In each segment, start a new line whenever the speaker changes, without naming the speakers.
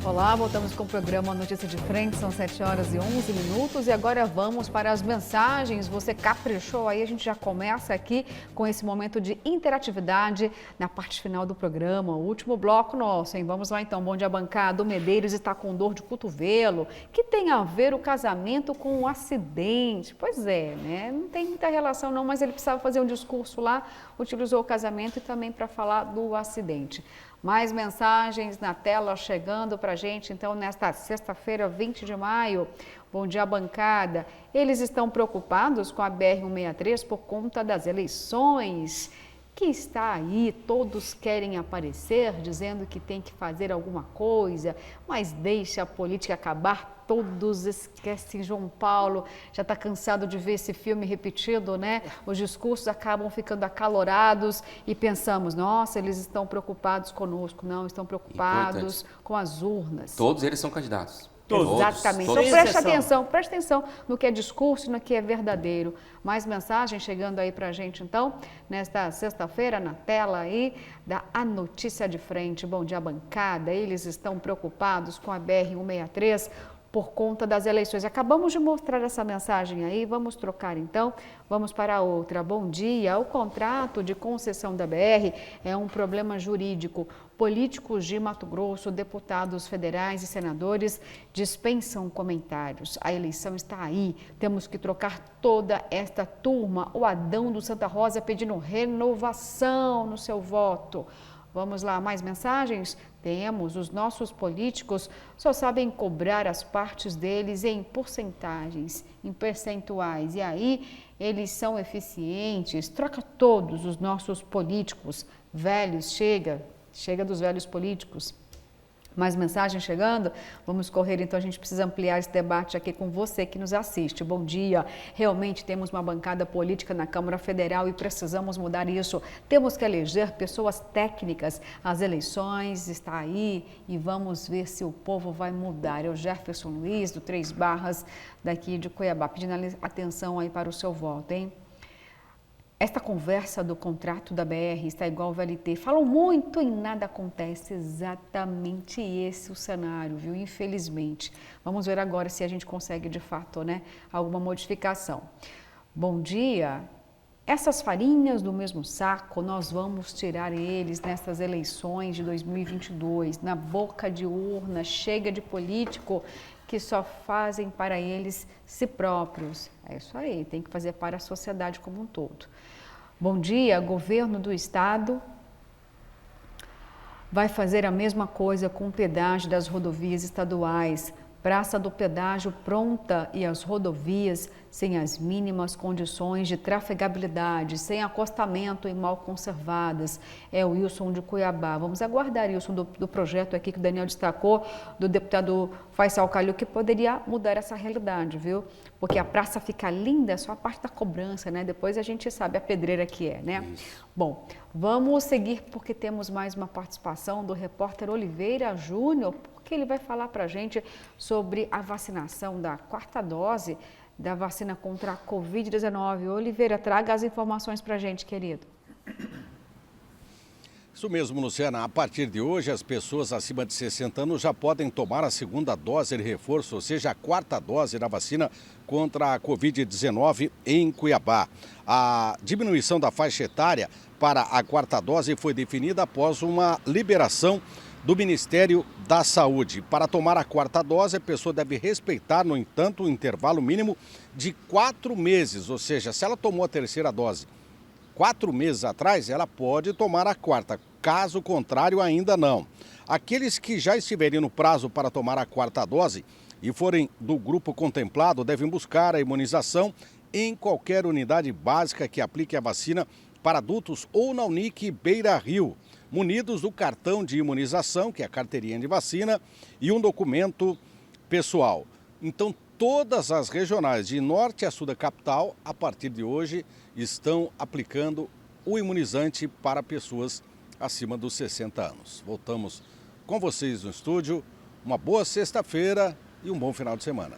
Olá, voltamos com o programa Notícia de Frente, são 7h11 e agora vamos para as mensagens. Você caprichou aí, a gente já começa aqui com esse momento de interatividade na parte final do programa, o último bloco nosso, hein? Vamos lá então, bom dia bancada. O Medeiros está com dor de cotovelo. Que tem a ver o casamento com um acidente? Pois é, né? Não tem muita relação não, mas ele precisava fazer um discurso lá, utilizou o casamento e também para falar do acidente. Mais mensagens na tela chegando para a gente, então, nesta sexta-feira, 20 de maio. Bom dia, bancada. Eles estão preocupados com a BR-163 por conta das eleições que está aí, todos querem aparecer, dizendo que tem que fazer alguma coisa, mas deixa a política acabar, todos esquecem João Paulo, já está cansado de ver esse filme repetido, né? Os discursos acabam ficando acalorados e pensamos, nossa, eles estão preocupados conosco, não, estão preocupados com as urnas.
Todos eles são candidatos.
Exatamente.
Todos.
Então preste atenção no que é discurso e no que é verdadeiro. Mais mensagem chegando aí pra gente então, nesta sexta-feira, na tela aí da A Notícia de Frente. Bom dia, bancada. Eles estão preocupados com a BR-163 por conta das eleições. Acabamos de mostrar essa mensagem aí, vamos trocar então, vamos para outra. Bom dia, o contrato de concessão da BR é um problema jurídico. Políticos de Mato Grosso, deputados federais e senadores dispensam comentários. A eleição está aí, temos que trocar toda esta turma. O Adão do Santa Rosa pedindo renovação no seu voto. Vamos lá, mais mensagens? Temos, os nossos políticos só sabem cobrar as partes deles em porcentagens, em percentuais. E aí, eles são eficientes. Troca todos os nossos políticos velhos, chega dos velhos políticos. Mais mensagem chegando? Vamos correr, então a gente precisa ampliar esse debate aqui com você que nos assiste. Bom dia. Realmente temos uma bancada política na Câmara Federal e precisamos mudar isso. Temos que eleger pessoas técnicas. As eleições está aí e vamos ver se o povo vai mudar. É o Jefferson Luiz, do Três Barras, daqui de Cuiabá, pedindo atenção aí para o seu voto, hein? Esta conversa do contrato da BR está igual ao VLT. Falam muito e nada acontece. Exatamente esse o cenário, viu? Infelizmente. Vamos ver agora se a gente consegue, de fato, né, alguma modificação. Bom dia. Essas farinhas do mesmo saco, nós vamos tirar eles nessas eleições de 2022. Na boca de urna, chega de político que só fazem para eles si próprios. É isso aí, tem que fazer para a sociedade como um todo. Bom dia, governo do estado vai fazer a mesma coisa com o pedágio das rodovias estaduais. Praça do pedágio pronta e as rodovias sem as mínimas condições de trafegabilidade, sem acostamento e mal conservadas. É o Wilson de Cuiabá. Vamos aguardar, Wilson, do projeto aqui que o Daniel destacou, do deputado Faisal Calil, que poderia mudar essa realidade, viu? Porque a praça fica linda, é só a parte da cobrança, né? Depois a gente sabe a pedreira que é, né? Isso. Bom, vamos seguir porque temos mais uma participação do repórter Oliveira Júnior, que ele vai falar para a gente sobre a vacinação da quarta dose da vacina contra a Covid-19. Oliveira, traga as informações para a gente, querido.
Isso mesmo, Luciana. A partir de hoje, as pessoas acima de 60 anos já podem tomar a segunda dose de reforço, ou seja, a quarta dose da vacina contra a Covid-19 em Cuiabá. A diminuição da faixa etária para a quarta dose foi definida após uma liberação do Ministério da Saúde. Para tomar a quarta dose, a pessoa deve respeitar, no entanto, o intervalo mínimo de 4 meses. Ou seja, se ela tomou a terceira dose 4 meses atrás, ela pode tomar a quarta. Caso contrário, ainda não. Aqueles que já estiverem no prazo para tomar a quarta dose e forem do grupo contemplado devem buscar a imunização em qualquer unidade básica que aplique a vacina para adultos ou na Unic Beira Rio, munidos do cartão de imunização, que é a carteirinha de vacina, e um documento pessoal. Então, todas as regionais de norte a sul da capital, a partir de hoje, estão aplicando o imunizante para pessoas acima dos 60 anos. Voltamos com vocês no estúdio. Uma boa sexta-feira e um bom final de semana.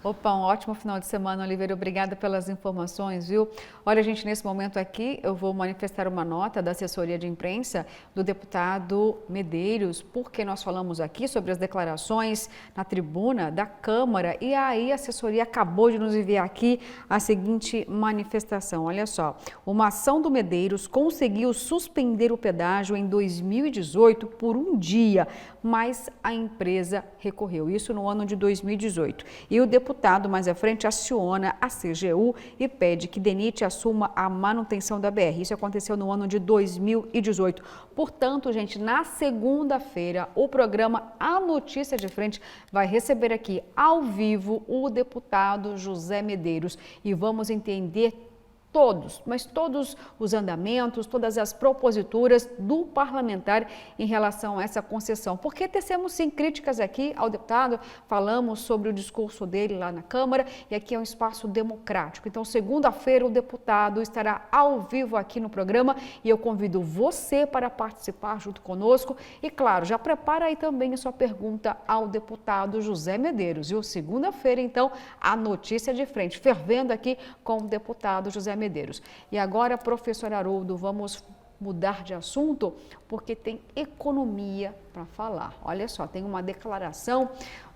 Opa, um ótimo final de semana, Oliveira. Obrigada pelas informações, viu? Olha, gente, nesse momento aqui eu vou manifestar uma nota da assessoria de imprensa do deputado Medeiros, porque nós falamos aqui sobre as declarações na tribuna da Câmara e aí a assessoria acabou de nos enviar aqui a seguinte manifestação. Olha só, uma ação do Medeiros conseguiu suspender o pedágio em 2018 por um dia, mas a empresa recorreu, isso no ano de 2018. E o deputado mais à frente aciona a CGU e pede que DENIT assuma a manutenção da BR. Isso aconteceu no ano de 2018. Portanto, gente, na segunda-feira, o programa A Notícia de Frente vai receber aqui ao vivo o deputado José Medeiros e vamos entender todos, mas todos os andamentos, todas as proposituras do parlamentar em relação a essa concessão. Porque tecemos sim críticas aqui ao deputado, falamos sobre o discurso dele lá na Câmara e aqui é um espaço democrático. Então, segunda-feira o deputado estará ao vivo aqui no programa e eu convido você para participar junto conosco e, claro, já prepara aí também a sua pergunta ao deputado José Medeiros. E segunda-feira, então, a notícia de frente, fervendo aqui com o deputado José Medeiros. E agora, professor Haroldo, vamos mudar de assunto porque tem economia para falar. Olha só, tem uma declaração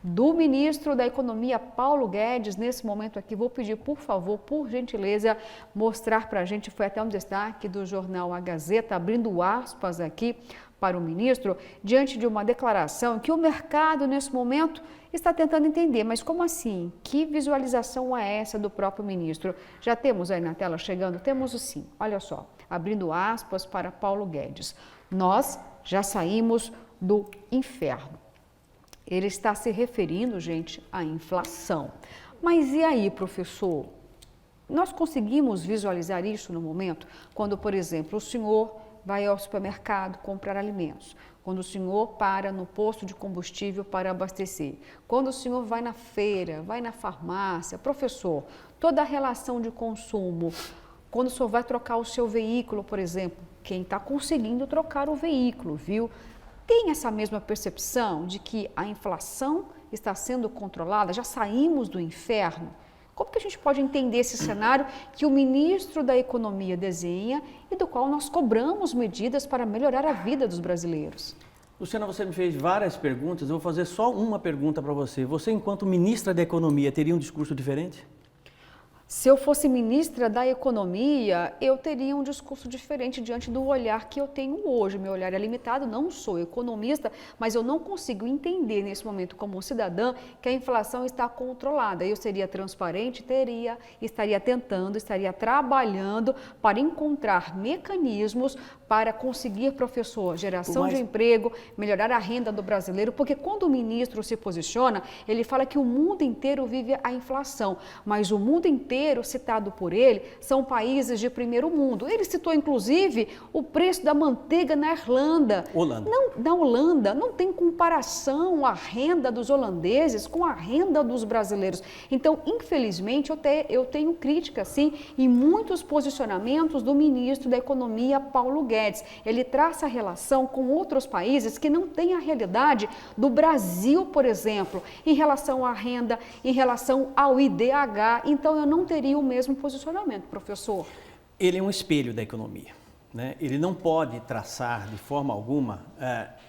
do ministro da Economia, Paulo Guedes, nesse momento aqui. Vou pedir, por favor, por gentileza, mostrar para a gente, foi até um destaque do jornal A Gazeta, abrindo aspas aqui para o ministro, diante de uma declaração que o mercado, nesse momento, está tentando entender. Mas como assim? Que visualização é essa do próprio ministro? Já temos aí na tela chegando? Temos o sim. Olha só, abrindo aspas para Paulo Guedes. Nós já saímos do inferno. Ele está se referindo, gente, à inflação. Mas e aí, professor? Nós conseguimos visualizar isso no momento? Quando, por exemplo, o senhor vai ao supermercado comprar alimentos, quando o senhor para no posto de combustível para abastecer, quando o senhor vai na feira, vai na farmácia, professor, toda a relação de consumo, quando o senhor vai trocar o seu veículo, por exemplo, quem está conseguindo trocar o veículo, viu? Tem essa mesma percepção de que a inflação está sendo controlada, já saímos do inferno? Como que a gente pode entender esse cenário que o ministro da Economia desenha e do qual nós cobramos medidas para melhorar a vida dos brasileiros?
Luciana, você me fez várias perguntas, eu vou fazer só uma pergunta para você. Você, enquanto ministra da Economia, teria um discurso diferente?
Se eu fosse ministra da Economia, eu teria um discurso diferente diante do olhar que eu tenho hoje. Meu olhar é limitado, não sou economista, mas eu não consigo entender nesse momento como cidadã que a inflação está controlada. Eu seria transparente, estaria tentando, estaria trabalhando para encontrar mecanismos para conseguir, professor, geração de emprego, melhorar a renda do brasileiro, porque quando o ministro se posiciona, ele fala que o mundo inteiro vive a inflação, mas o mundo inteiro, citado por ele, são países de primeiro mundo. Ele citou, inclusive, o preço da manteiga na Irlanda. Na Holanda, não tem comparação a renda dos holandeses com a renda dos brasileiros. Então, infelizmente, eu tenho crítica, sim, em muitos posicionamentos do ministro da Economia, Paulo Guedes. Ele traça a relação com outros países que não têm a realidade do Brasil, por exemplo, em relação à renda, em relação ao IDH. Então, eu não teria o mesmo posicionamento, professor.
Ele é um espelho da economia, né? Ele não pode traçar de forma alguma,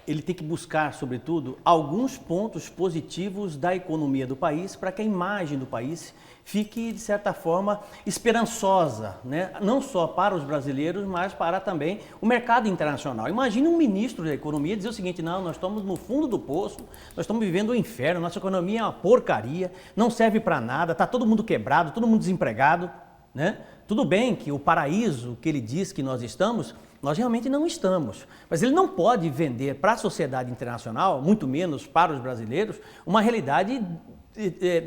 ele tem que buscar, sobretudo, alguns pontos positivos da economia do país para que a imagem do país fique, de certa forma, esperançosa, né? Não só para os brasileiros, mas para também o mercado internacional. Imagine um ministro da Economia dizer o seguinte: não, nós estamos no fundo do poço, nós estamos vivendo o inferno, nossa economia é uma porcaria, não serve para nada, está todo mundo quebrado, todo mundo desempregado, né? Tudo bem que o paraíso que ele diz que nós estamos, nós realmente não estamos, mas ele não pode vender para a sociedade internacional, muito menos para os brasileiros, uma realidade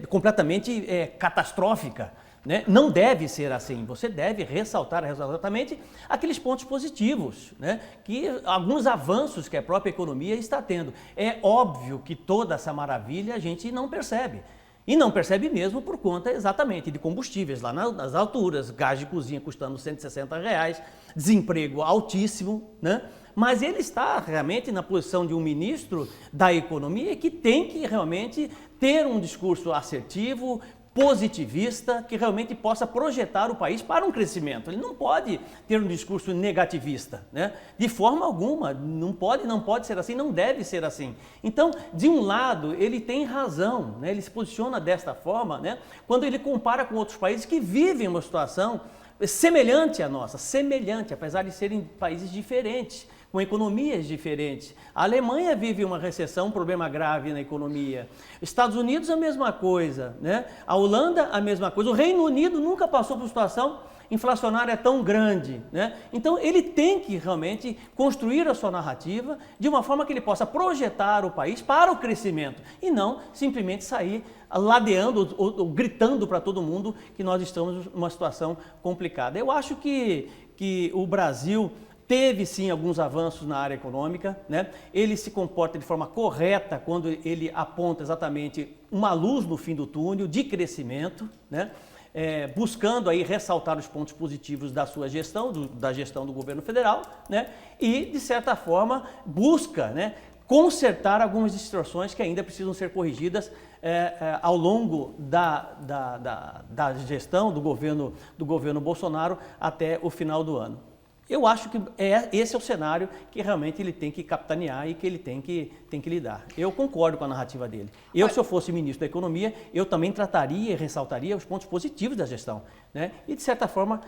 completamente catastrófica, né? Não deve ser assim. Você deve ressaltar exatamente aqueles pontos positivos, né? Que alguns avanços que a própria economia está tendo. É óbvio que toda essa maravilha a gente não percebe. E não percebe mesmo por conta exatamente de combustíveis lá nas alturas, gás de cozinha custando R$160, desemprego altíssimo, né? Mas ele está realmente na posição de um ministro da Economia que tem que realmente ter um discurso assertivo, positivista que realmente possa projetar o país para um crescimento. Ele não pode ter um discurso negativista, né? De forma alguma, não pode ser assim, não deve ser assim. Então, de um lado, ele tem razão, né? Ele se posiciona desta forma, né? Quando ele compara com outros países que vivem uma situação semelhante à nossa, semelhante, apesar de serem países diferentes, com economias diferentes. A Alemanha vive uma recessão, um problema grave na economia. Estados Unidos, a mesma coisa, né? A Holanda, a mesma coisa. O Reino Unido nunca passou por situação inflacionária tão grande, né? Então, ele tem que realmente construir a sua narrativa de uma forma que ele possa projetar o país para o crescimento e não simplesmente sair ladeando ou gritando para todo mundo que nós estamos numa situação complicada. Eu acho que o Brasil teve sim alguns avanços na área econômica, né? Ele se comporta de forma correta quando ele aponta exatamente uma luz no fim do túnel de crescimento, né? Buscando aí ressaltar os pontos positivos da sua gestão, da gestão do governo federal, né? E de certa forma busca, né, consertar algumas distorções que ainda precisam ser corrigidas ao longo da gestão do governo Bolsonaro até o final do ano. Eu acho que esse é o cenário que realmente ele tem que capitanear e que ele tem que lidar. Eu concordo com a narrativa dele. Se eu fosse ministro da Economia, eu também trataria e ressaltaria os pontos positivos da gestão, né? E, de certa forma,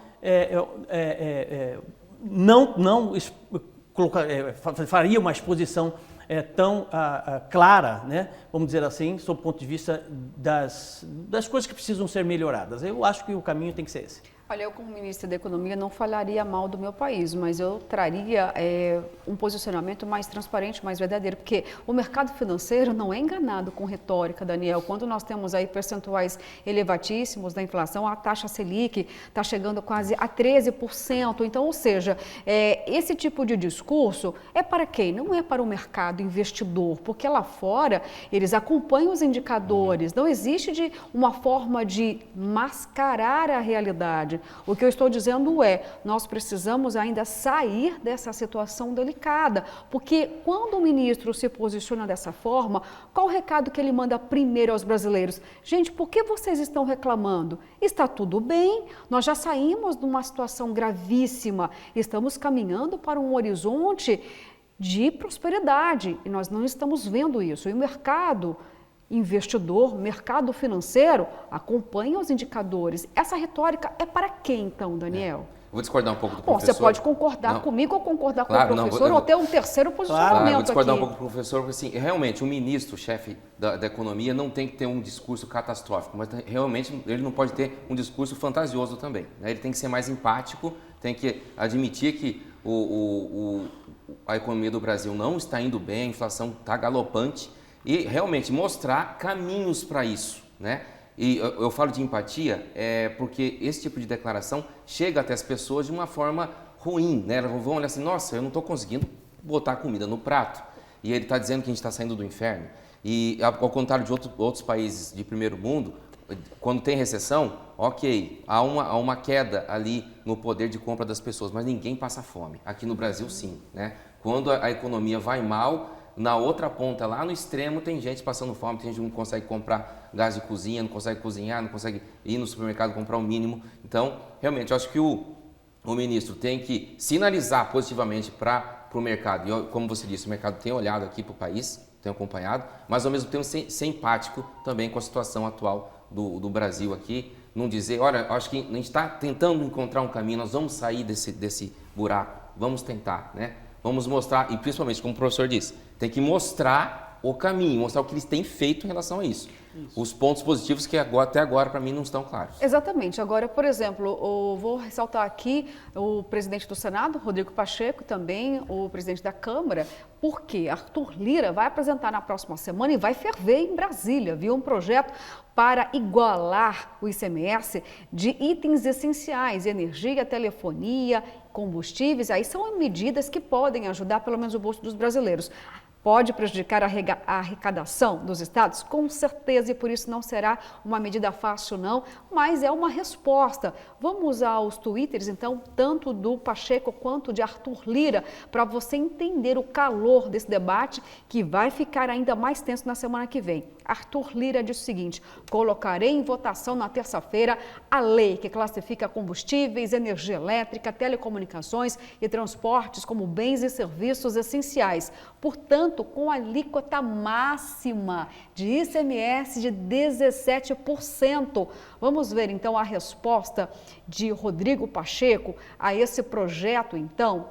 faria uma exposição tão clara, né? Vamos dizer assim, sob o ponto de vista das coisas que precisam ser melhoradas. Eu acho que o caminho tem que ser esse.
Olha, eu como ministra da Economia não falaria mal do meu país, mas eu traria um posicionamento mais transparente, mais verdadeiro, porque o mercado financeiro não é enganado com retórica, Daniel. Quando nós temos aí percentuais elevatíssimos da inflação, a taxa Selic está chegando quase a 13%. Então, ou seja, esse tipo de discurso é para quem? Não é para o mercado investidor, porque lá fora eles acompanham os indicadores. Não existe uma forma de mascarar a realidade. O que eu estou dizendo nós precisamos ainda sair dessa situação delicada, porque quando o ministro se posiciona dessa forma, qual o recado que ele manda primeiro aos brasileiros? Gente, por que vocês estão reclamando? Está tudo bem, nós já saímos de uma situação gravíssima, estamos caminhando para um horizonte de prosperidade e nós não estamos vendo isso. E o mercado investidor, mercado financeiro, acompanha os indicadores. Essa retórica é para quem, então, Daniel?
Vou discordar um pouco do professor.
Você pode concordar comigo ou concordar com o professor ou ter um terceiro posicionamento aqui.
Vou discordar um pouco com o professor, porque assim, realmente o ministro, chefe da economia, não tem que ter um discurso catastrófico, mas realmente ele não pode ter um discurso fantasioso também, né? Ele tem que ser mais empático, tem que admitir que a economia do Brasil não está indo bem, a inflação está galopante, e realmente mostrar caminhos para isso, né? E eu falo de empatia porque esse tipo de declaração chega até as pessoas de uma forma ruim, né? Elas vão olhar assim, nossa, eu não estou conseguindo botar comida no prato. E ele está dizendo que a gente está saindo do inferno. E ao contrário de outros países de primeiro mundo, quando tem recessão, ok, há uma queda ali no poder de compra das pessoas, mas ninguém passa fome. Aqui no Brasil, sim, né? Quando a economia vai mal, na outra ponta, lá no extremo, tem gente passando fome, tem gente que não consegue comprar gás de cozinha, não consegue cozinhar, não consegue ir no supermercado comprar o mínimo. Então, realmente, eu acho que o ministro tem que sinalizar positivamente para o mercado. E, como você disse, o mercado tem olhado aqui para o país, tem acompanhado, mas ao mesmo tempo ser empático também com a situação atual do Brasil aqui. Não dizer, olha, acho que a gente está tentando encontrar um caminho, nós vamos sair desse buraco, vamos tentar, né? Vamos mostrar, e principalmente, como o professor disse, tem que mostrar o caminho, mostrar o que eles têm feito em relação a isso. Os pontos positivos que até agora, para mim, não estão claros.
Exatamente. Agora, por exemplo, eu vou ressaltar aqui o presidente do Senado, Rodrigo Pacheco, e também o presidente da Câmara, porque Arthur Lira vai apresentar na próxima semana e vai ferver em Brasília, viu? Um projeto para igualar o ICMS de itens essenciais, energia, telefonia, combustíveis. Aí são medidas que podem ajudar, pelo menos, o bolso dos brasileiros. Pode prejudicar a arrecadação dos estados? Com certeza, e por isso não será uma medida fácil não, mas é uma resposta. Vamos aos twitters, então, tanto do Pacheco quanto de Arthur Lira, para você entender o calor desse debate que vai ficar ainda mais tenso na semana que vem. Arthur Lira disse o seguinte: colocarei em votação na terça-feira a lei que classifica combustíveis, energia elétrica, telecomunicações e transportes como bens e serviços essenciais. Portanto, com alíquota máxima de ICMS de 17%. Vamos ver então a resposta de Rodrigo Pacheco a esse projeto, então,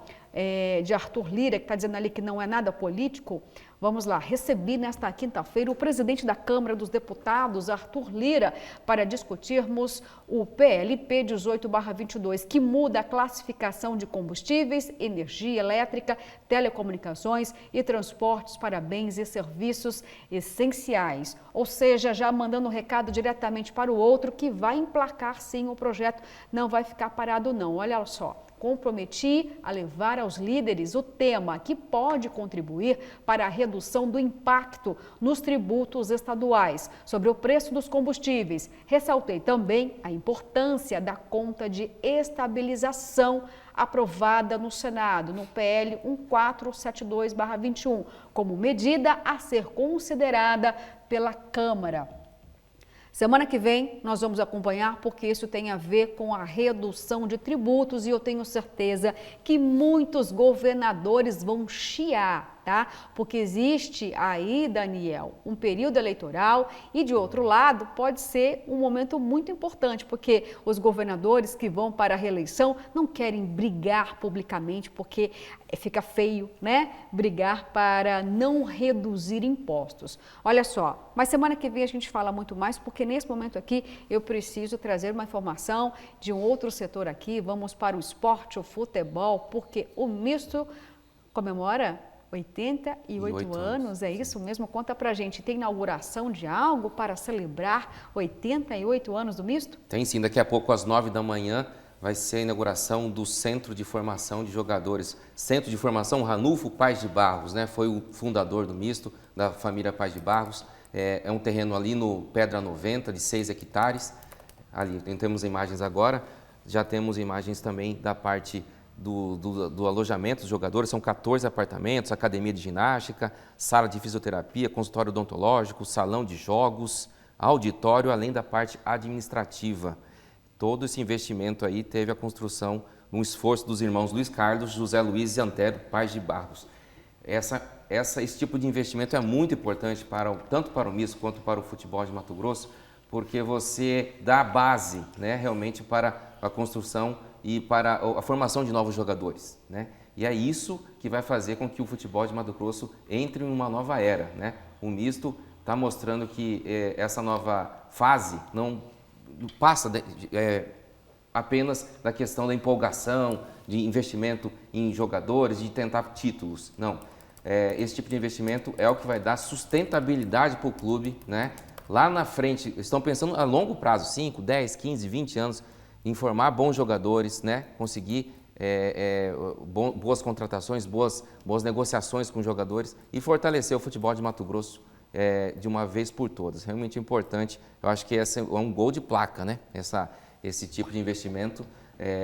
de Arthur Lira, que está dizendo ali que não é nada político. Vamos lá, recebi nesta quinta-feira o presidente da Câmara dos Deputados, Arthur Lira, para discutirmos o PLP 18/22, que muda a classificação de combustíveis, energia elétrica, telecomunicações e transportes para bens e serviços essenciais. Ou seja, já mandando um recado diretamente para o outro que vai emplacar sim o projeto, não vai ficar parado não. Olha só. Comprometi a levar aos líderes o tema que pode contribuir para a redução do impacto nos tributos estaduais sobre o preço dos combustíveis. Ressaltei também a importância da conta de estabilização aprovada no Senado, no PL 1472/21, como medida a ser considerada pela Câmara. Semana que vem nós vamos acompanhar porque isso tem a ver com a redução de tributos e eu tenho certeza que muitos governadores vão chiar, tá? Porque existe aí, Daniel, um período eleitoral e de outro lado pode ser um momento muito importante porque os governadores que vão para a reeleição não querem brigar publicamente porque fica feio, né? Brigar para não reduzir impostos. Olha só, mas semana que vem a gente fala muito mais porque nesse momento aqui eu preciso trazer uma informação de um outro setor aqui. Vamos para o esporte, o futebol, porque o misto comemora 88 anos, é isso mesmo? Conta pra gente, tem inauguração de algo para celebrar 88 anos do misto?
Tem sim, daqui a pouco às 9 da manhã vai ser a inauguração do Centro de Formação de Jogadores. Centro de Formação Ranulfo Paz de Barros, né? Foi o fundador do misto, da família Paz de Barros. É um terreno ali no Pedra 90, de 6 hectares. Ali temos imagens agora, já temos imagens também da parte do alojamento dos jogadores. São 14 apartamentos, academia de ginástica, sala de fisioterapia, consultório odontológico, salão de jogos, auditório, além da parte administrativa. Todo esse investimento aí teve a construção, um esforço dos irmãos Luiz Carlos, José Luiz e Antero Paz de Barros. Esse tipo de investimento é muito importante tanto para o misto quanto para o futebol de Mato Grosso, porque você dá a base, né, realmente para a construção e para a formação de novos jogadores, né? E é isso que vai fazer com que o futebol de Mato Grosso entre em uma nova era, né? O misto está mostrando que essa nova fase não passa apenas da questão da empolgação, de investimento em jogadores, de tentar títulos. Não, esse tipo de investimento é o que vai dar sustentabilidade para o clube, né? Lá na frente, estão pensando a longo prazo, 5, 10, 15, 20 anos, em formar bons jogadores, né? Conseguir boas contratações, boas negociações com jogadores e fortalecer o futebol de Mato Grosso de uma vez por todas. Realmente importante, eu acho que esse é um gol de placa, né? Esse tipo de investimento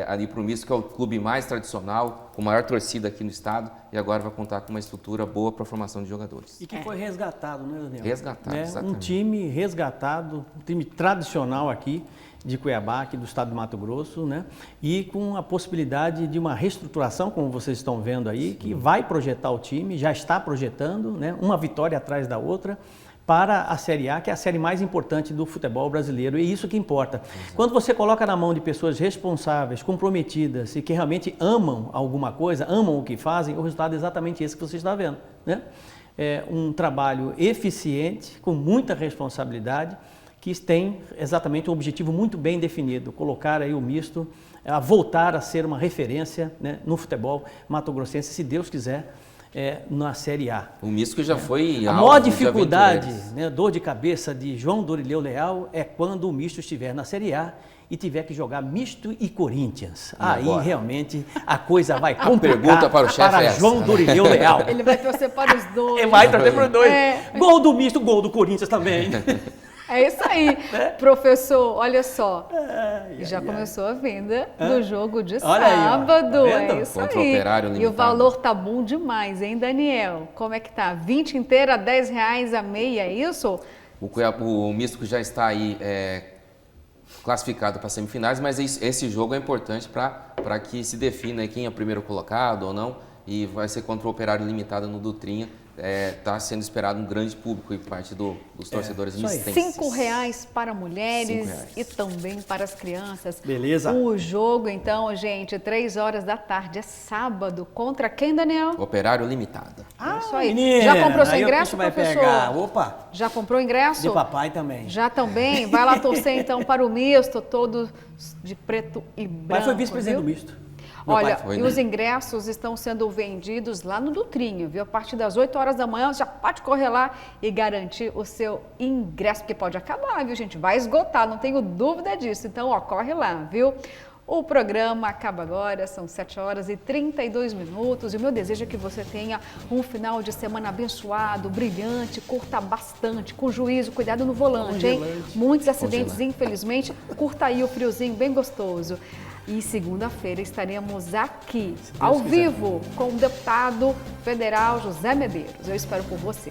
ali para o misto, que é o clube mais tradicional, com maior torcida aqui no estado, e agora vai contar com uma estrutura boa para a formação de jogadores.
E que foi resgatado, né, Daniel?
Resgatado, exatamente.
Um time resgatado, um time tradicional aqui de Cuiabá, aqui do estado do Mato Grosso, né? E com a possibilidade de uma reestruturação, como vocês estão vendo aí, que vai projetar o time, já está projetando, né? Uma vitória atrás da outra, para a Série A, que é a série mais importante do futebol brasileiro, e isso que importa. Exato. Quando você coloca na mão de pessoas responsáveis, comprometidas e que realmente amam alguma coisa, amam o que fazem, o resultado é exatamente esse que você está vendo, né? É um trabalho eficiente, com muita responsabilidade, que tem exatamente um objetivo muito bem definido, colocar aí o misto a voltar a ser uma referência, né, no futebol mato-grossense, se Deus quiser, na Série A.
O misto que já foi
a maior dificuldade, né, dor de cabeça de João Dorileu Leal é quando o misto estiver na Série A e tiver que jogar misto e Corinthians. Aí realmente a coisa vai complicar.
Pergunta para o chefe
João Dorileu Leal.
Ele vai torcer para os dois.
Ele vai torcer para os dois. Gol do misto, gol do Corinthians também.
É isso aí, professor, olha só, já começou a venda do jogo de sábado, é isso
contra
aí.
O Operário Limitado.
E o valor tá bom demais, hein, Daniel? Como é que tá? 20 inteira, R$10 a meia, é isso?
O Misto já está aí classificado para semifinais, mas esse jogo é importante para que se defina quem é o primeiro colocado ou não, e vai ser contra o Operário Limitado no Dutrinha. Está sendo esperado um grande público por parte dos torcedores mistenses.
R$5 para mulheres
R$5.
e também para as crianças.
Beleza.
O jogo, então, gente, 3 horas da tarde, é sábado. Contra quem, Daniel?
Operário Limitado.
Isso aí.
Menina,
Já comprou seu
aí
ingresso,
vai
professor?
pegar. Opa,
Já comprou o ingresso?
de papai também.
Já também? Vai lá torcer, então, para o misto, todo de preto e branco.
Pai foi vice-presidente do
viu?
misto.
Olha,
foi,
e
né?
os ingressos estão sendo vendidos lá no Dutrinho, viu? A partir das 8 horas da manhã, você já pode correr lá e garantir o seu ingresso, porque pode acabar, viu, gente? Vai esgotar, não tenho dúvida disso. Então, ó, corre lá, viu? O programa acaba agora, são 7 horas e 32 minutos. E o meu desejo é que você tenha um final de semana abençoado, brilhante, curta bastante, com juízo, cuidado no volante, hein? Muitos acidentes, infelizmente. Curta aí o friozinho bem gostoso. E segunda-feira estaremos aqui, ao vivo, com o deputado federal José Medeiros. Eu espero por você.